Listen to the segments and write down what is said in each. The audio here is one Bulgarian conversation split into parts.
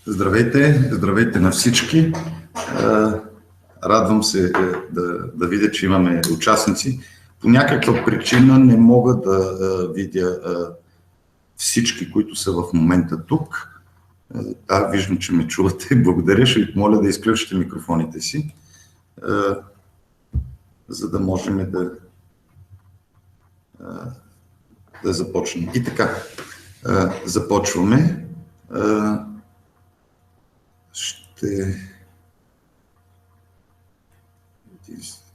Здравейте, здравейте на всички. Радвам се да видя, че имаме участници. По някаква причина не мога да видя всички, които са в момента тук. Виждам, че ме чувате. Благодаря. Ще ви помоля да изключите микрофоните си, за да можем да започнем. И така, започваме. Ще...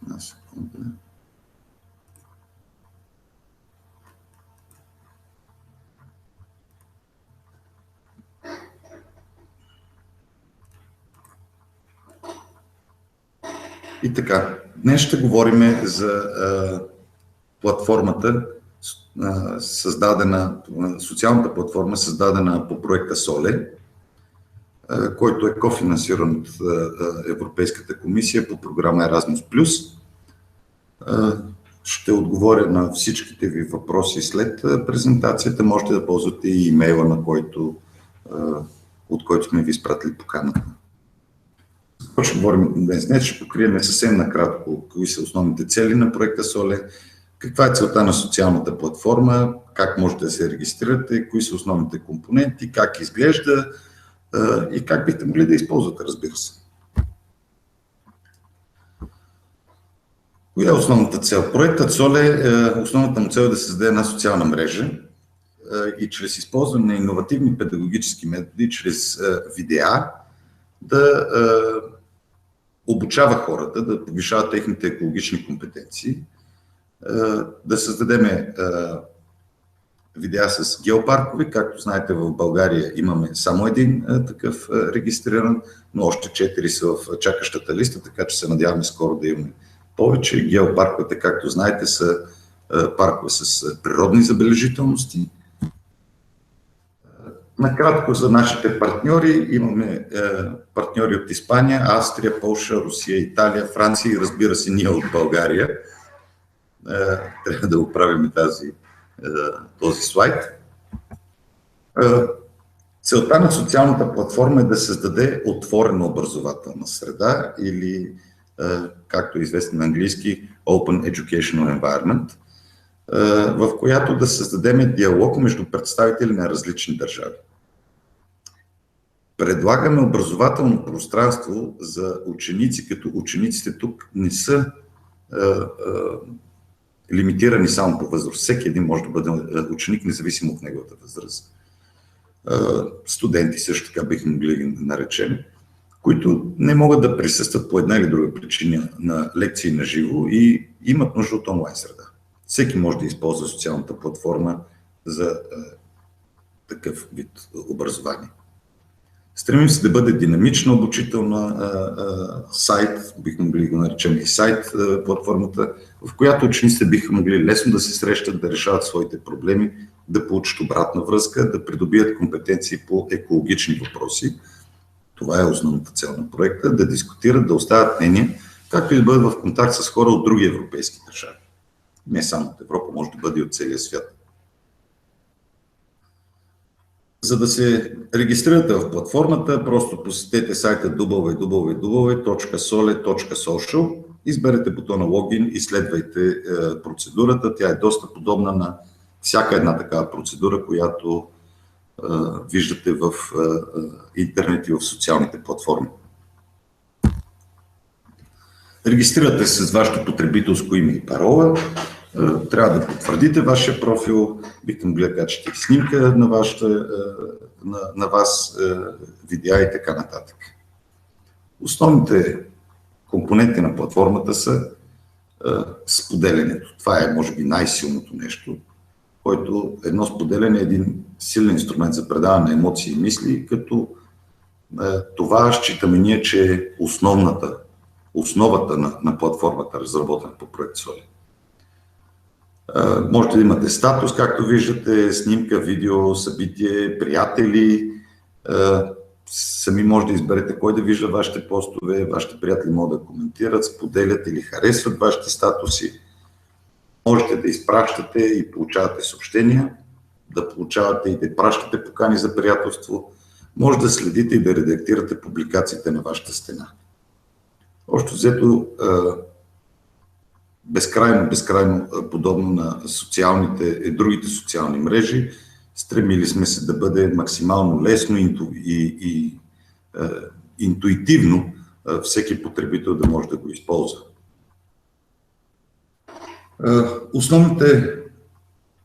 Една секунда. И така, днес ще говорим за платформата, социалната платформа, създадена по проекта Соле, който е кофинансиран от Европейската комисия по програма Erasmus+. Ще отговоря на всичките ви въпроси след презентацията. Можете да ползвате и имейла, от който сме ви изпратили поканата. Ще говорим днес, ще покрием съвсем накратко кои са основните цели на проекта Соле, каква е целта на социалната платформа, как можете да се регистрирате, кои са основните компоненти, как изглежда и как бихте могли да използвате, разбира се. Коя е основната цел? Проектът Соле, основната му цел е да създаде една социална мрежа и чрез използване на иновативни педагогически методи, чрез видеа, да обучава хората, да повишава техните екологични компетенции, да създадем видеа с геопаркове. Както знаете, в България имаме само един такъв регистриран, но още 4 са в чакащата листа, така че се надяваме скоро да имаме повече. Геопарковете, както знаете, са паркове с природни забележителности. Накратко за нашите партньори. Имаме партньори от Испания, Австрия, Полша, Русия, Италия, Франция и разбира се ние от България. Трябва да оправим този слайд. Целта на социалната платформа е да създаде отворена образователна среда или, както е известно на английски, Open Educational Environment, в която да създадем диалог между представители на различни държави. Предлагаме образователно пространство за ученици, като учениците тук не са лимитирани само по възраст. Всеки един може да бъде ученик, независимо от неговата възраст. Студенти също така бихме могли да наречем, които не могат да присъстват по една или друга причина на лекции на живо и имат нужда от онлайн среда. Всеки може да използва социалната платформа за такъв вид образование. Стремим се да бъде динамична обучителна сайт, бихме могли да го наречем и сайт платформата, в която учениците биха могли лесно да се срещат, да решават своите проблеми, да получат обратна връзка, да придобият компетенции по екологични въпроси. Това е основната цел на проекта, да дискутират, да оставят мнение, както и да бъдат в контакт с хора от други европейски държави. Не само от Европа, може да бъде и от целия свят. За да се регистрирате в платформата, просто посетете сайта www.sole.social, изберете бутона логин и следвайте процедурата. Тя е доста подобна на всяка една такава процедура, която виждате в интернет и в социалните платформи. Регистрирате се с вашето потребителско име и парола. Трябва да потвърдите вашия профил, бихте могли да качите снимка на вас, видеа и така нататък. Основните компоненти на платформата са споделянето. Това е, може би, най-силното нещо, който едно споделяне е един силен инструмент за предаване на емоции и мисли, като това считаме ние, че е основата на платформата, разработена по проект Соле. Можете да имате статус, както виждате, снимка, видео, събитие, приятели. Сами може да изберете кой да вижда вашите постове, вашите приятели могат да коментират, споделят или харесват вашите статуси. Можете да изпращате и получавате съобщения, да получавате и да пращате покани за приятелство. Може да следите и да редактирате публикациите на вашата стена. Общо взето, безкрайно подобно на другите социални мрежи, стремили сме се да бъде максимално лесно и интуитивно всеки потребител да може да го използва. Основните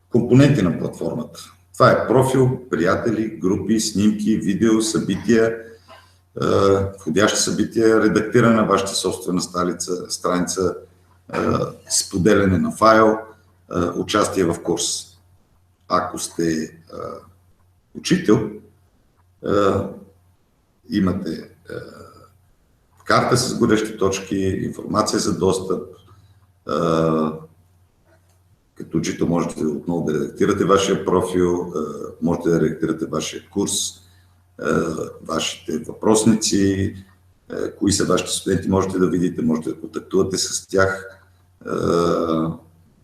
компоненти на платформата. Това е профил, приятели, групи, снимки, видео, събития, входящи събития, редактиране на вашата собствена страница, споделяне на файл, участие в курс. Ако сте учител, имате карта с горещи точки, информация за достъп. Като учител можете отново да редактирате вашия профил, можете да редактирате вашия курс, вашите въпросници, кои са вашите студенти, можете да видите, можете да контактувате с тях,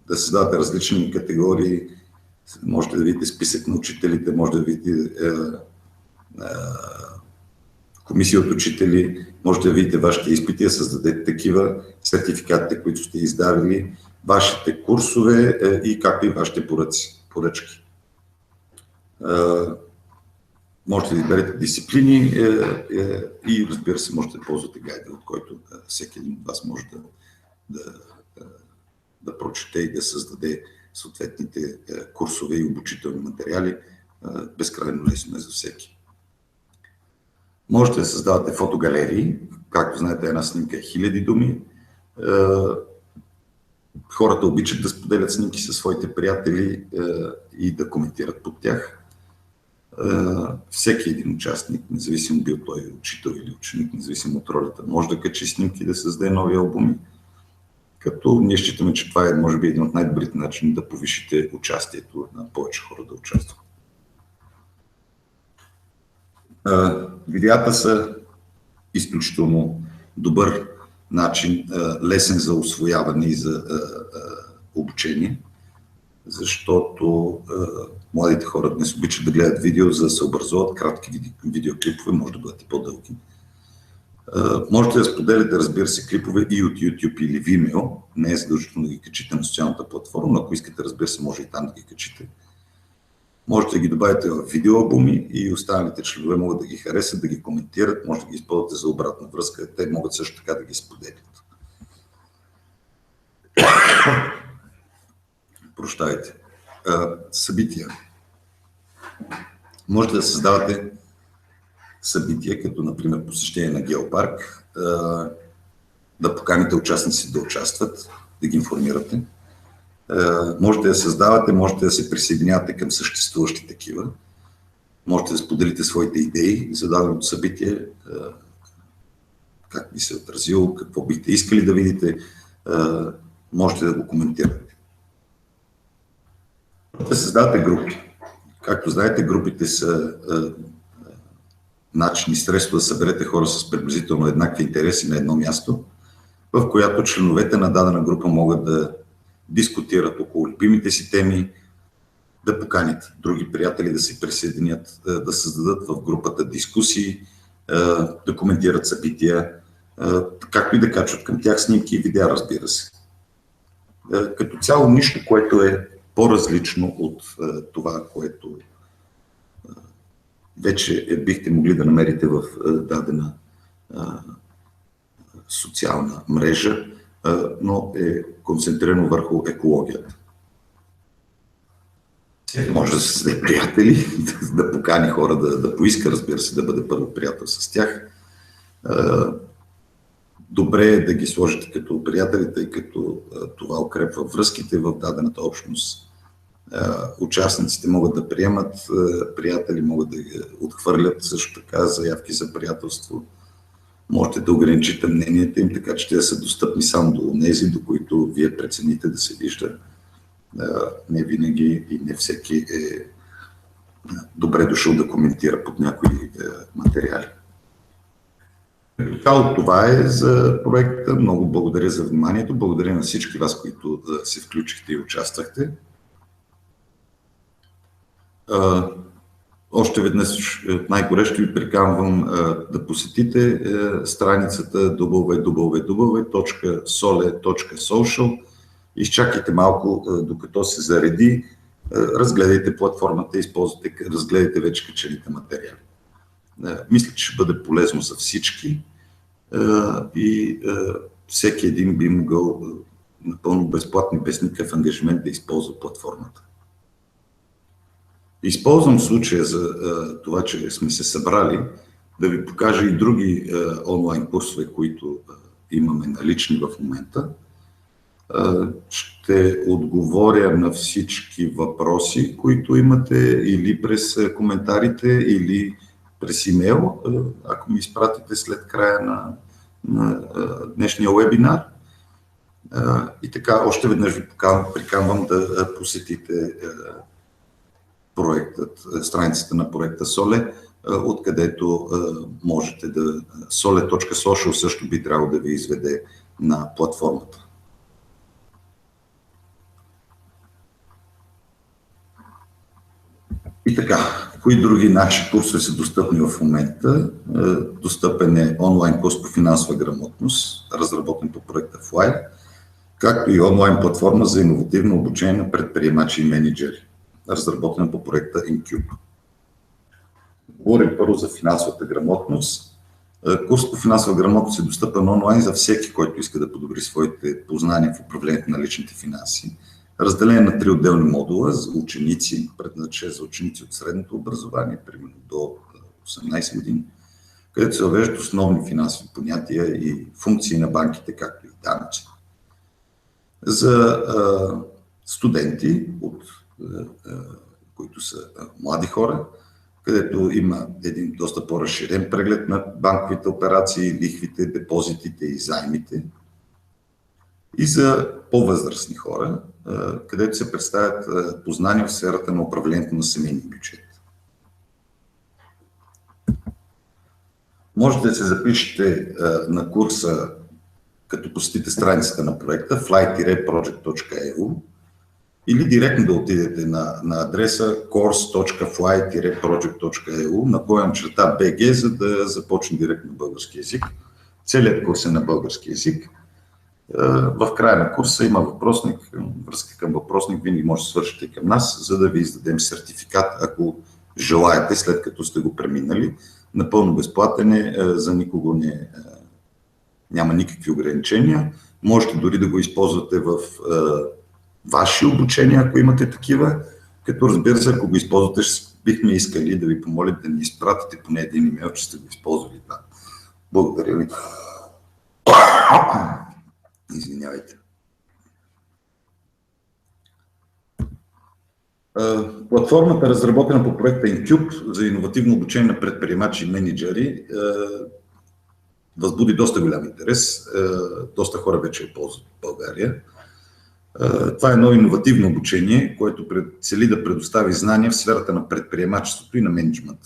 да създавате различни категории, можете да видите списък на учителите, можете да видите комисия от учители, можете да видите вашите изпити, да създадете такива, сертификатите, които сте издавали, вашите курсове и както и вашите поръчки. Можете да изберете дисциплини и, разбира се, можете да ползвате гайда, от който всеки един от вас може да прочете и да създаде съответните курсове и обучителни материали. Безкрайно лесно е за всеки. Можете да създавате фотогалерии. Както знаете, една снимка е 1000 думи. Хората обичат да споделят снимки със своите приятели и да коментират под тях. Всеки един участник, независимо бил той учител или ученик, независимо от ролята, може да качи снимки и да създаде нови албуми. Като ние считаме, че това е, може би, един от най-добрите начини да повишите участието на повече хора да участват. Видеята са изключително добър начин, лесен за усвояване и за обучение, защото младите хора днес обичат да гледат видео, за да се образуват. Кратки видеоклипове, може да бъдат и по-дълги. Можете да споделите, разбира се, клипове и от YouTube или Vimeo. Не е задължително да ги качите на социалната платформа, но ако искате, разбира се, може и там да ги качите. Можете да ги добавите в видеоалбуми и останалите членове могат да ги харесат, да ги коментират, може да ги използвате за обратна връзка. Те могат също така да ги споделят. Прощавайте. Събития. Можете да създавате събития, като например посещение на геопарк, да поканите участници да участват, да ги информирате. Можете да създавате, можете да се присъединявате към съществуващи такива. Можете да споделите своите идеи за даденото събитие, как би се отразило, какво бихте искали да видите, можете да го коментирате. Можете да създавате групи. Както знаете, групите са начин и средство да съберете хора с приблизително еднакви интереси на едно място, в която членовете на дадена група могат да дискутират около любимите си теми, да поканят други приятели да се присъединят, да създадат в групата дискусии, да коментират събития, както и да качват към тях снимки и видеа, разбира се. Като цяло нищо, което е по-различно от това, което вече бихте могли да намерите в дадена социална мрежа, но е концентрирано върху екологията. Може да се създаде приятели, да покани хора, да поиска, разбира се, да бъде първо приятел с тях. Добре е да ги сложите като приятели, тъй като това укрепва връзките в дадената общност. Участниците могат да приемат приятели, могат да отхвърлят също така заявки за приятелство. Можете да ограничите мненията им, така че те да са достъпни само до тези, до които вие прецените да се вижда. Не винаги и не всеки е добре дошъл да коментира под някои материали. Това е за проекта. Много благодаря за вниманието. Благодаря на всички вас, които се включихте и участвахте. Още веднъж най-горещо ви приканвам да посетите страницата www.sole.social. Изчакайте малко, докато се зареди, разгледайте платформата, разгледайте вече качените материали. Мисля, че ще бъде полезно за всички и всеки един би могъл напълно безплатно и без никакъв ангажимент да използва платформата. Използвам случая за това, че сме се събрали, да ви покажа и други онлайн курсове, които имаме налични в момента. Ще отговоря на всички въпроси, които имате или през коментарите, или през имейл, ако ми изпратите след края на днешния вебинар. И така, още веднъж ви приканвам да посетите страницата на проекта Solе, откъдето можете да... Sole.social също би трябвало да ви изведе на платформата. И така, кои други наши курсове са достъпни в момента? Достъпен е онлайн курс по финансова грамотност, разработен по проекта Fly, както и онлайн платформа за иновативно обучение на предприемачи и менеджери, разработена по проекта InCube. Говорим първо за финансовата грамотност. Курс по финансова грамотност е достъпен онлайн за всеки, който иска да подобри своите познания в управлението на личните финанси. Разделен на 3 отделни модула за ученици, предназначен за ученици от средното образование, примерно до 18 години, където се въвеждат основни финансови понятия и функции на банките, както и данъци. За студенти, които са млади хора, където има един доста по-разширен преглед на банковите операции, лихвите, депозитите и заемите. И за по-възрастни хора, където се представят познания в сферата на управлението на семейния бюджет. Можете да се запишете на курса, като посетите страницата на проекта fly-project.eu или директно да отидете на адреса course.fly-project.eu/bg, за да започне директно на български език. Целият курс е на български език. В края на курса има въпросник, връзка към въпросник, винаги може да свършите към нас, за да ви издадем сертификат, ако желаете, след като сте го преминали. Напълно безплатен е, за никого няма никакви ограничения. Можете дори да го използвате в ваши обучения, ако имате такива, като разбира се, ако го използвате, бихме искали да ви помолим да ни изпратите поне един имейл, че сте го използвали. Да. Благодаря ви. Извинявайте. Платформата, разработена по проекта InCube за иновативно обучение на предприемачи и менеджери, възбуди доста голям интерес. Доста хора вече я ползват в България. Това е едно иновативно обучение, което цели да предостави знания в сферата на предприемачеството и на мениджмънт.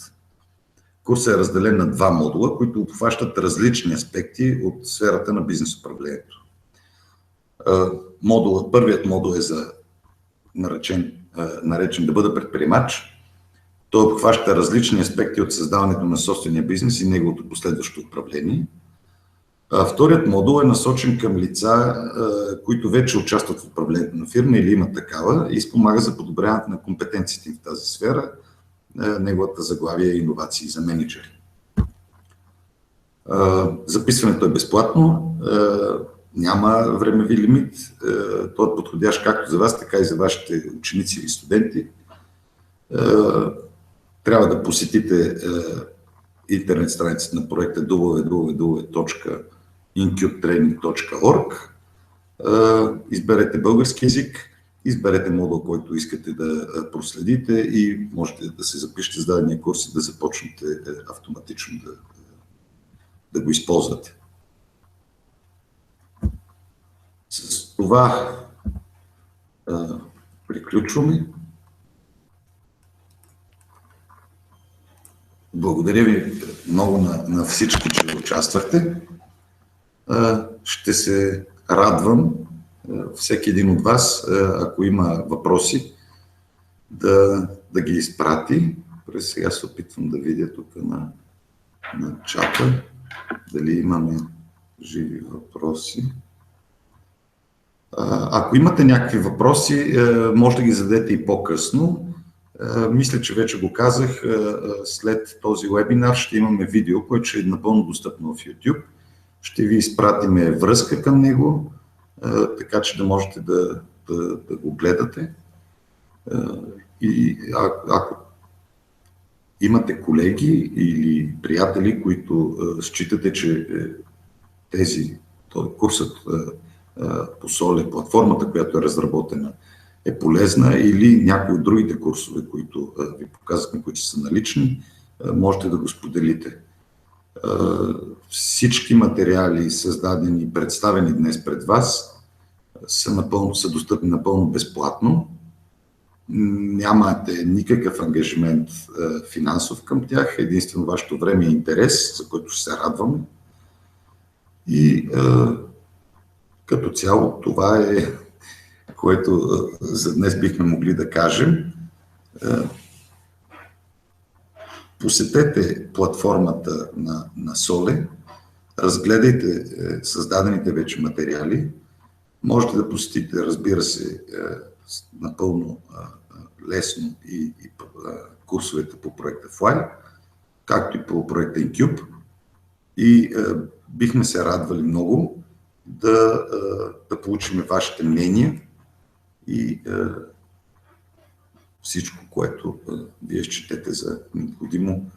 Курсът е разделен на 2 модула, които обхващат различни аспекти от сферата на бизнес управлението. Първият модул е наречен да бъда предприемач. Той обхваща различни аспекти от създаването на собствения бизнес и неговото последващо управление. Вторият модул е насочен към лица, които вече участват в управлението на фирма или имат такава и спомага за подобряването на компетенциите в тази сфера. Неговата заглавие е иновации за менеджери. Записването е безплатно, няма времеви лимит. Той е подходящ както за вас, така и за вашите ученици или студенти. Трябва да посетите интернет страницата на проекта www.incubetraining.org, изберете български език, изберете модул, който искате да проследите и можете да се запишете с дадения курс и да започнете автоматично да го използвате. С това приключваме. Благодаря ви много на всички, че участвахте. Ще се радвам всеки един от вас, ако има въпроси, да ги изпрати Добре, сега се опитвам да видя тук на чата дали имаме живи въпроси. Ако имате някакви въпроси, може да ги зададете и по-късно. Мисля, че вече го казах, след този вебинар ще имаме видео, което ще е напълно достъпно в YouTube. Ще ви изпратиме връзка към него, така че да можете да го гледате. И ако имате колеги или приятели, които считате, че курсът по Solé, платформата, която е разработена, е полезна, или някои от другите курсове, които ви показахме, които са налични, можете да го споделите. Всички материали, създадени и представени днес пред вас, са достъпни напълно безплатно. Нямате никакъв ангажимент финансов към тях, единствено вашето време и интерес, за който ще се радваме. И като цяло това е, което за днес бихме могли да кажем. Посетете платформата на Solé, разгледайте създадените вече материали. Можете да посетите, разбира се, напълно лесно и курсовете по проекта Fly, както и по проекта InCube. И бихме се радвали много да получим вашите мнения и всичко, което вие считате за необходимо